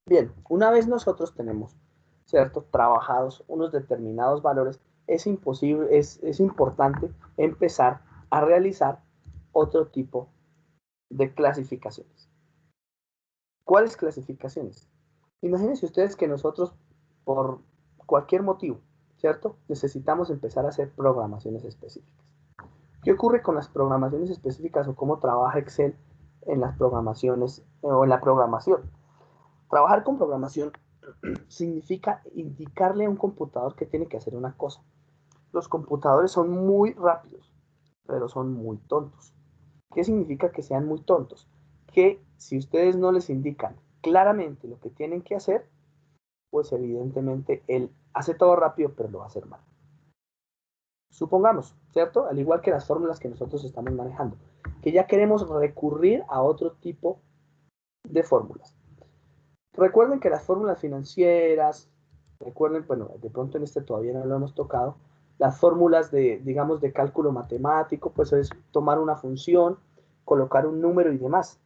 Bien, una vez nosotros tenemos, ¿cierto?, trabajados unos determinados valores, es importante empezar a realizar otro tipo de clasificaciones. ¿Cuáles clasificaciones? Imagínense ustedes que nosotros, por cualquier motivo, ¿cierto?, necesitamos empezar a hacer programaciones específicas. ¿Qué ocurre con las programaciones específicas o cómo trabaja Excel en las programaciones o en la programación? Trabajar con programación significa indicarle a un computador que tiene que hacer una cosa. Los computadores son muy rápidos, pero son muy tontos. ¿Qué significa que sean muy tontos? Que si ustedes no les indican claramente lo que tienen que hacer, pues evidentemente él hace todo rápido, pero lo va a hacer mal. Supongamos, ¿cierto? Al igual que las fórmulas que nosotros estamos manejando, que ya queremos recurrir a otro tipo de fórmulas. Recuerden que las fórmulas financieras, recuerden, bueno, de pronto en este todavía no lo hemos tocado, las fórmulas de, digamos, de cálculo matemático, pues es tomar una función, colocar un número y demás.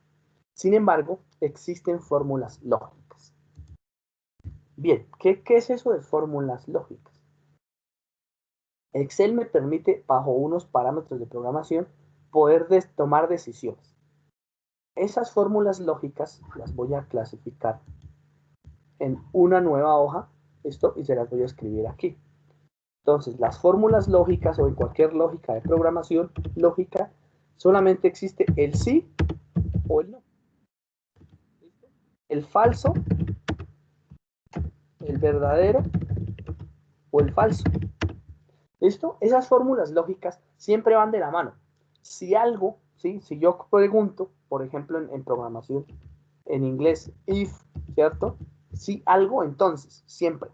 Sin embargo, existen fórmulas lógicas. Bien, ¿qué es eso de fórmulas lógicas? Excel me permite, bajo unos parámetros de programación, poder tomar decisiones. Esas fórmulas lógicas las voy a clasificar en una nueva hoja, esto, y se las voy a escribir aquí. Entonces, las fórmulas lógicas o en cualquier lógica de programación lógica, solamente existe el sí o el no. El falso, el verdadero o el falso. ¿Listo? Esas fórmulas lógicas siempre van de la mano. Si algo, ¿sí? Si yo pregunto, por ejemplo, en programación, en inglés, if, ¿cierto? Si algo, entonces, siempre,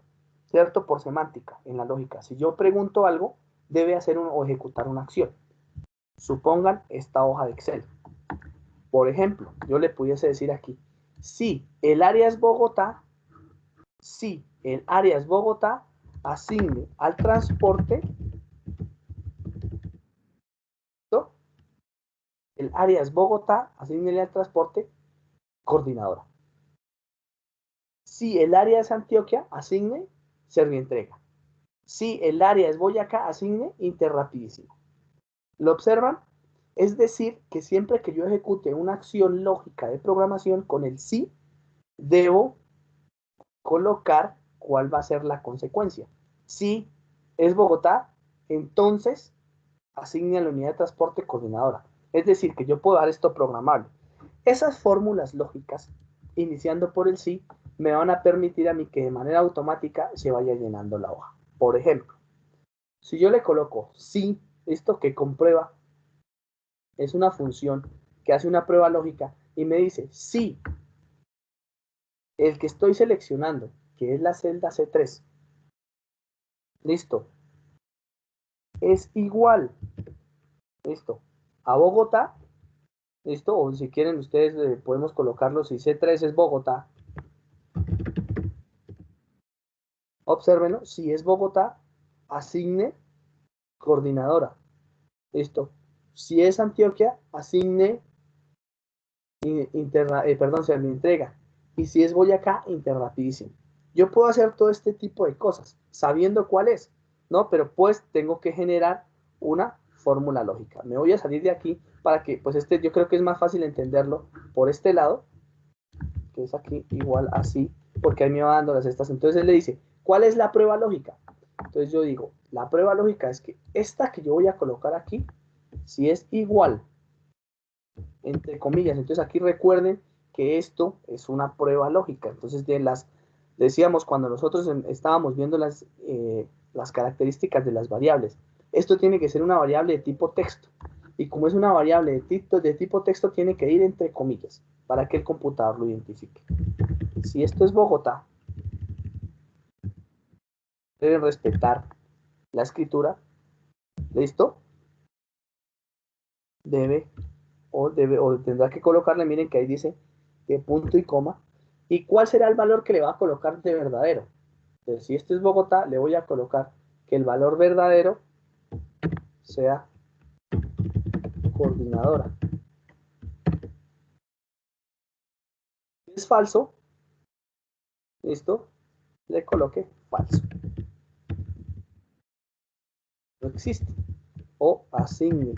¿cierto? Por semántica, en la lógica. Si yo pregunto algo, debe hacer o ejecutar una acción. Supongan esta hoja de Excel. Por ejemplo, yo le pudiese decir aquí, si el área es Bogotá, si el área es Bogotá, asigne al transporte, ¿no? El área es Bogotá, asigne al transporte, coordinadora. Si el área es Antioquia, asigne Servientrega. Si el área es Boyacá, asigne Interrapidísimo. ¿Lo observan? Es decir, que siempre que yo ejecute una acción lógica de programación con el sí, debo colocar cuál va a ser la consecuencia. Si es Bogotá, entonces asigne a la unidad de transporte coordinadora. Es decir, que yo puedo dar esto programable. Esas fórmulas lógicas, iniciando por el sí, me van a permitir a mí que de manera automática se vaya llenando la hoja. Por ejemplo, si yo le coloco sí, esto que comprueba es una función que hace una prueba lógica y me dice sí, el que estoy seleccionando, que es la celda C3, listo, es igual, listo, a Bogotá, listo, o si quieren ustedes podemos colocarlo, si C3 es Bogotá, obsérvenlo, si es Bogotá, asigne coordinadora, listo, si es Antioquia, asigne perdón, se me entrega, y si es Boyacá, interrapidísimo. Yo puedo hacer todo este tipo de cosas, sabiendo cuál es, ¿no? Pero pues tengo que generar una fórmula lógica. Me voy a salir de aquí para que, pues yo creo que es más fácil entenderlo por este lado, que es aquí igual así, porque ahí me va dando las estas. Entonces él le dice, ¿cuál es la prueba lógica? Entonces yo digo, la prueba lógica es que esta que yo voy a colocar aquí, si es igual, entre comillas, entonces aquí recuerden que esto es una prueba lógica. Entonces decíamos cuando nosotros estábamos viendo las características de las variables, esto tiene que ser una variable de tipo texto. Y como es una variable de tipo texto, tiene que ir entre comillas para que el computador lo identifique. Si esto es Bogotá, deben respetar la escritura. ¿Listo? Debe o tendrá que colocarle, miren que ahí dice que punto y coma. ¿Y cuál será el valor que le va a colocar de verdadero? Entonces, si esto es Bogotá, le voy a colocar que el valor verdadero sea coordinadora. Si es falso, ¿listo? Le coloque falso. No existe. O asigne.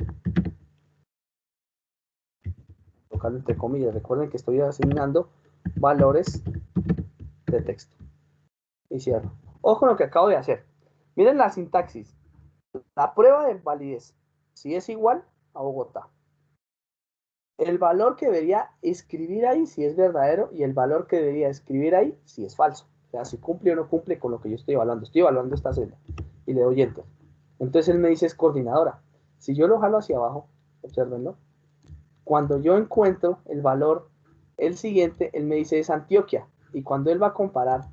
Colocarlo entre comillas. Recuerden que estoy asignando valores de texto. Y cierro. Ojo con lo que acabo de hacer. Miren la sintaxis. La prueba de validez. Si es igual a Bogotá. El valor que debería escribir ahí si es verdadero y el valor que debería escribir ahí si es falso. O sea, si cumple o no cumple con lo que yo estoy evaluando. Estoy evaluando esta celda y le doy enter. Entonces él me dice es coordinadora. Si yo lo jalo hacia abajo, observenlo, cuando yo encuentro el valor, el siguiente, él me dice es Antioquia. Y cuando él va a comparar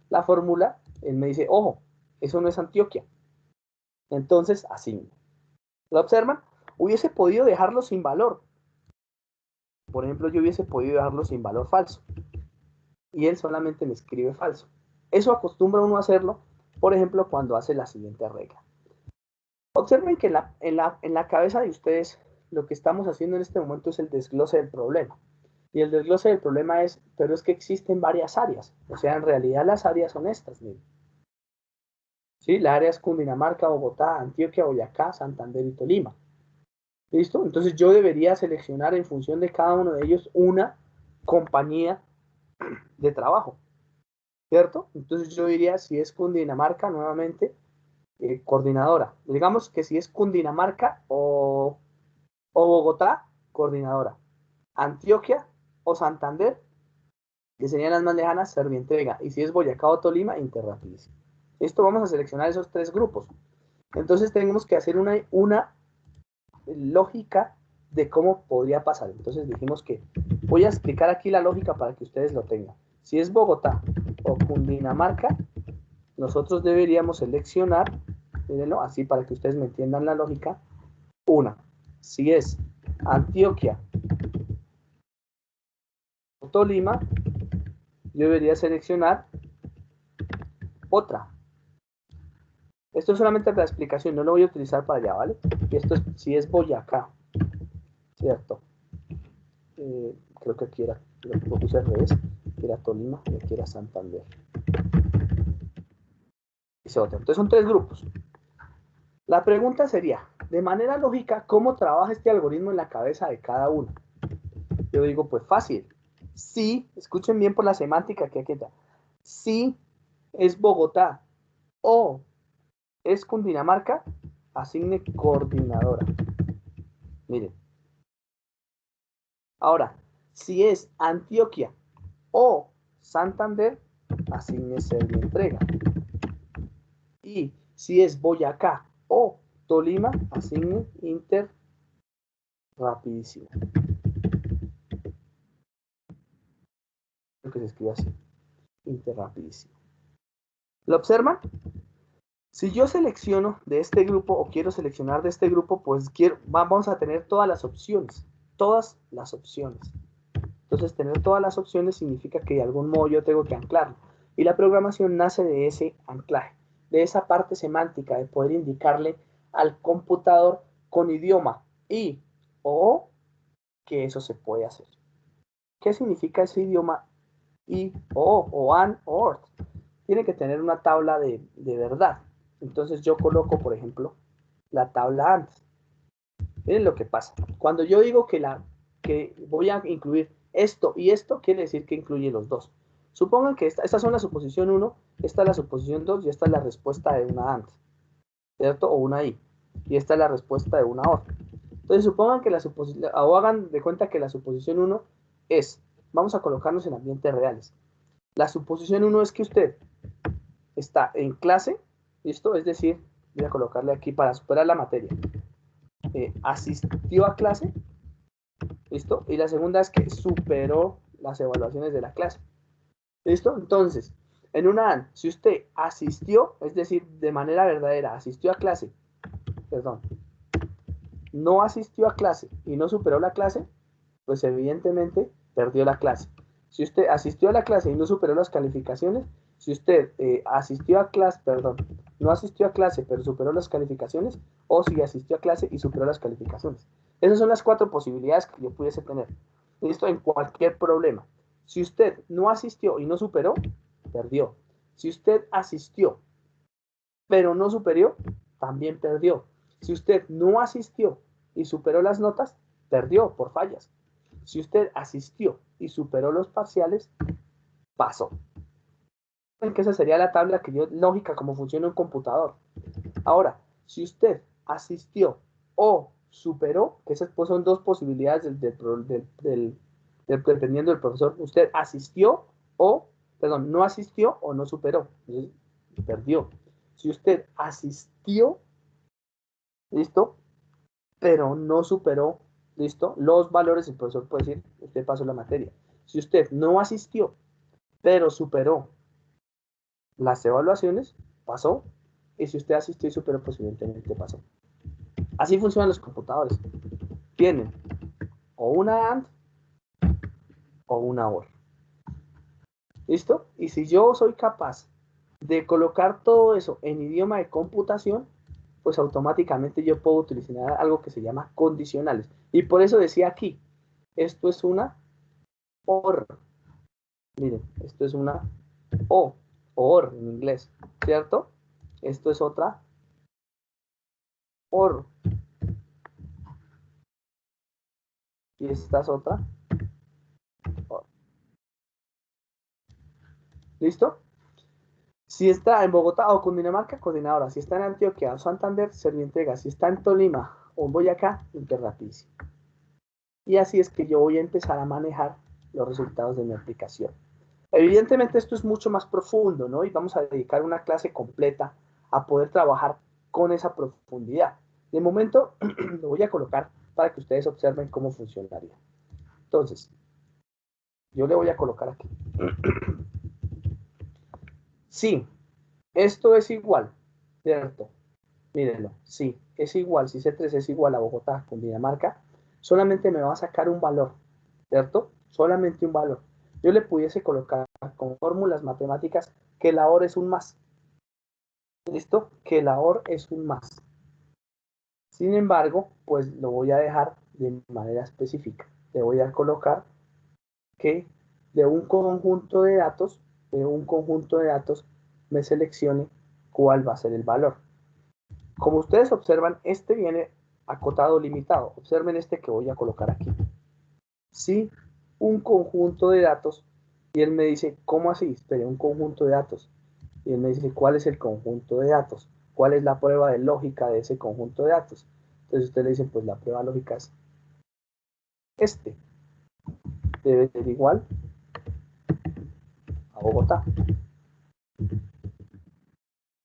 la fórmula, él me dice, ojo, eso no es Antioquia. Entonces, asigno. ¿Lo observan? Hubiese podido dejarlo sin valor. Por ejemplo, yo hubiese podido dejarlo sin valor falso. Y él solamente me escribe falso. Eso acostumbra uno a hacerlo, por ejemplo, cuando hace la siguiente regla. Observen que en la cabeza de ustedes lo que estamos haciendo en este momento es el desglose del problema. Y el desglose del problema es, pero es que existen varias áreas. O sea, en realidad las áreas son estas, miren. ¿Sí? La área es Cundinamarca, Bogotá, Antioquia, Boyacá, Santander y Tolima. ¿Listo? Entonces yo debería seleccionar en función de cada uno de ellos una compañía de trabajo, ¿cierto? Entonces yo diría, si es Cundinamarca, nuevamente, coordinadora. Digamos que si es Cundinamarca o Bogotá, coordinadora. Antioquia o Santander, que serían las más lejanas, Servientrega. Y si es Boyacá o Tolima, Interrapidísimo. Esto vamos a seleccionar esos tres grupos. Entonces tenemos que hacer una lógica de cómo podría pasar. Entonces dijimos que voy a explicar aquí la lógica para que ustedes lo tengan. Si es Bogotá o Cundinamarca, nosotros deberíamos seleccionar, mírenlo, así para que ustedes me entiendan la lógica, una. Si es Antioquia o Tolima, yo debería seleccionar otra. Esto es solamente para la explicación, no lo voy a utilizar para allá, ¿vale? Y esto es si es Boyacá, ¿cierto? Creo que aquí era, lo puse al revés, que era Tolima y aquí era Santander. Dice otra. Entonces son tres grupos. La pregunta sería, de manera lógica, ¿cómo trabaja este algoritmo en la cabeza de cada uno? Yo digo, pues fácil. Si, escuchen bien por la semántica que aquí está, si es Bogotá o es Cundinamarca, asigne coordinadora. Miren. Ahora, si es Antioquia o Santander, asigne Servientrega. Y si es Boyacá o Tolima, asigne Interrapidísimo. Creo que se escribe así, Interrapidísimo. ¿Lo observan? Si yo selecciono de este grupo o quiero seleccionar de este grupo, pues vamos a tener todas las opciones. Todas las opciones. Entonces, tener todas las opciones significa que de algún modo yo tengo que anclarlo. Y la programación nace de ese anclaje, de esa parte semántica, de poder indicarle al computador con idioma y o que eso se puede hacer. ¿Qué significa ese idioma y o an, or? Tiene que tener una tabla de verdad. Entonces yo coloco, por ejemplo, la tabla AND. Miren lo que pasa. Cuando yo digo que voy a incluir esto y esto, quiere decir que incluye los dos. Supongan que estas son la suposición 1, esta es la suposición 2 y esta es la respuesta de una AND, ¿cierto? O una I. Y esta es la respuesta de una OR. Entonces supongan que o hagan de cuenta que la suposición 1 es, vamos a colocarnos en ambientes reales. La suposición 1 es que usted está en clase, ¿listo? Es decir, voy a colocarle aquí para superar la materia. Asistió a clase, ¿listo? Y la segunda es que superó las evaluaciones de la clase, ¿listo? Entonces, en una AN, si usted asistió, es decir, de manera verdadera, asistió a clase, perdón, no asistió a clase y no superó la clase, pues evidentemente perdió la clase. Si usted asistió a la clase y no superó las calificaciones, si usted asistió a clase, perdón, no asistió a clase pero superó las calificaciones, o si asistió a clase y superó las calificaciones. Esas son las 4 posibilidades que yo pudiese tener. Esto en cualquier problema. Si usted no asistió y no superó, perdió. Si usted asistió, pero no superó, también perdió. Si usted no asistió y superó las notas, perdió por fallas. Si usted asistió y superó los parciales, pasó. Que esa sería la tabla lógica como funciona un computador. Ahora, si usted asistió o superó, que esas pues son dos posibilidades dependiendo del profesor, usted asistió o, perdón, no asistió o no superó, entonces perdió. Si usted asistió, listo, pero no superó, listo, los valores, el profesor puede decir, usted pasó la materia. Si usted no asistió, pero superó las evaluaciones, pasó. Y si usted asistió y superó, pues evidentemente pasó. Así funcionan los computadores. Tienen o una AND o una OR. ¿Listo? Y si yo soy capaz de colocar todo eso en idioma de computación, pues automáticamente yo puedo utilizar algo que se llama condicionales. Y por eso decía aquí, esto es una OR. Miren, esto es una O, OR en inglés, ¿cierto? Esto es otra OR. Y esta es otra OR. ¿Listo? Si está en Bogotá o Cundinamarca, coordinadora. Si está en Antioquia o Santander, Servientrega. Si está en Tolima o en Boyacá, Interrapici. Y así es que yo voy a empezar a manejar los resultados de mi aplicación. Evidentemente esto es mucho más profundo, ¿no? Y vamos a dedicar una clase completa a poder trabajar con esa profundidad. De momento lo voy a colocar para que ustedes observen cómo funcionaría. Entonces, yo le voy a colocar aquí. Sí, esto es igual, ¿cierto? Mírenlo, sí, es igual, si C3 es igual a Bogotá, Cundinamarca, solamente me va a sacar un valor, ¿cierto? Solamente un valor. Yo le pudiese colocar con fórmulas matemáticas que la OR es un más. ¿Listo? Que la OR es un más. Sin embargo, pues lo voy a dejar de manera específica. Le voy a colocar que de un conjunto de datos, me seleccione cuál va a ser el valor. Como ustedes observan, este viene acotado limitado. Observen este que voy a colocar aquí. Si un conjunto de datos, y él me dice, ¿cómo así? Espere, un conjunto de datos. Y él me dice, ¿cuál es el conjunto de datos? ¿Cuál es la prueba de lógica de ese conjunto de datos? Entonces usted le dice, pues la prueba lógica es este. Debe ser igual a Bogotá.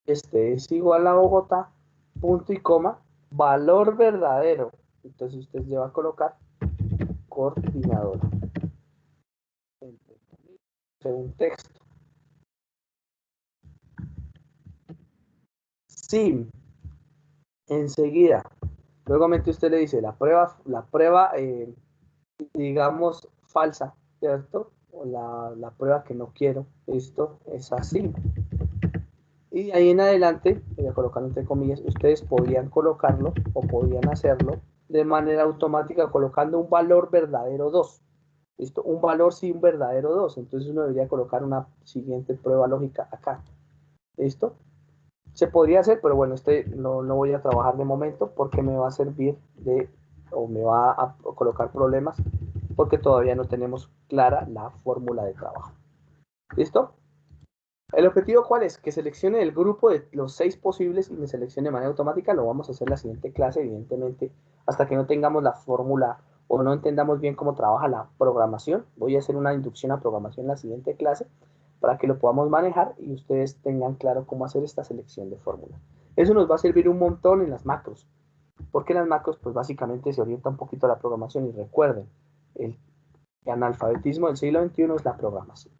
Este es igual a Bogotá, punto y coma, valor verdadero. Entonces usted le va a colocar coordinadora. Un texto. Sí, enseguida. Luego usted le dice la prueba digamos, falsa, ¿cierto? O la prueba que no quiero. Esto es así. Y de ahí en adelante, voy a colocar entre comillas, ustedes podrían colocarlo o podrían hacerlo de manera automática colocando un valor verdadero 2. ¿Listo? Un valor sí, un verdadero 2. Entonces uno debería colocar una siguiente prueba lógica acá. ¿Listo? Se podría hacer, pero bueno, no voy a trabajar de momento porque me va a servir o me va a colocar problemas porque todavía no tenemos clara la fórmula de trabajo. ¿Listo? ¿El objetivo cuál es? Que seleccione el grupo de los 6 posibles y me seleccione de manera automática. Lo vamos a hacer en la siguiente clase, evidentemente, hasta que no tengamos la fórmula o no entendamos bien cómo trabaja la programación. Voy a hacer una inducción a programación en la siguiente clase para que lo podamos manejar y ustedes tengan claro cómo hacer esta selección de fórmula. Eso nos va a servir un montón en las macros, porque en las macros pues básicamente se orienta un poquito a la programación y recuerden, el analfabetismo del siglo XXI es la programación.